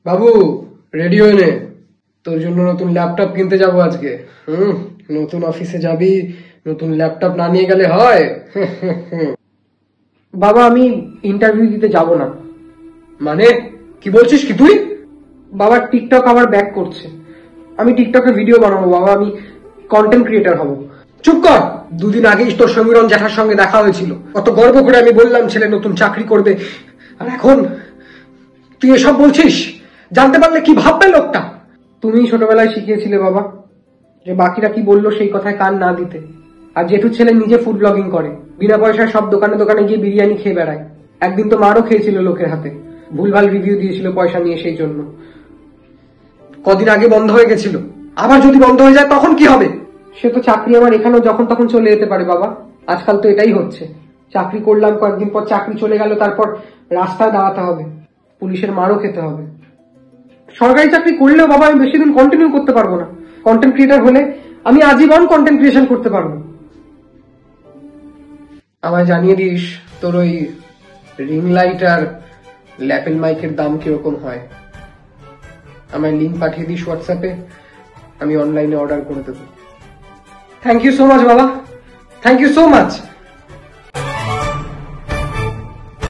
বাবু ready হয়ে নে, তোর জন্য নতুন ল্যাপটপ কিনতে যাবো আজকে। নতুন অফিসে যাবি, নতুন ল্যাপটপ না নিয়ে গেলে হয়? বাবা আমি ইন্টারভিউ দিতে যাব না। মানে কি বলছিস কি তুই? বাবা টিকটক আবার ব্যাক করছে, আমি টিকটকে ভিডিও বানাবো বাবা, আমি কন্টেন্ট ক্রিয়েটার হব। চুপ কর, দুদিন আগেই তোর সমীরণ জ্যাঠার সঙ্গে দেখা হয়েছিল, কত গর্ব করে আমি বললাম ছেলে নতুন চাকরি করবে, আর এখন তুই এসব বলছিস? জানতে পারলে কি ভাববে লোকটা? তুমি ছোটবেলায় শিখিয়েছিলে বাবা যে বাকিরা কি বললো সেই কথায় কান না দিতে। আর জেঠুর ছেলে নিজে ফুড ব্লগিং করে, বিনা পয়সায় সব দোকানে দোকানে গিয়ে বিরিয়ানি খেয়ে বেড়ায়। একদিন তো মারও খেয়েছিল লোকের হাতে, ভুলভাল রিভিউ দিয়েছিল পয়সা নিয়ে, সেই জন্য। কদিন আগে বন্ধ হয়ে গেছিল, আবার যদি বন্ধ হয়ে যায় তখন কি হবে? সে তো চাকরি আমার এখানেও যখন তখন চলে যেতে পারে বাবা, আজকাল তো এটাই হচ্ছে। চাকরি করলাম, কয়েকদিন পর চাকরি চলে গেল, তারপর রাস্তায় দাঁড়াতে হবে, পুলিশের মারও খেতে হবে। সরকারি চাকরি করলেও বাবা আমি বেশি দিন কন্টিনিউ করতে পারবো না। কন্টেন্ট ক্রিয়েটার হলে আমি আজীবন কন্টেন্ট ক্রিয়েশন করতে পারবো। আমায় জানিয়ে দিস তোর ওই রিং লাইট আর ল্যাপেল মাইকের দাম কিরকম হয়, আমায় লিঙ্ক পাঠিয়ে দিস হোয়াটসঅ্যাপে, আমি অনলাইনে অর্ডার করে দেবো। থ্যাংক ইউ সো মাচ বাবা, থ্যাংক ইউ সো মাচ।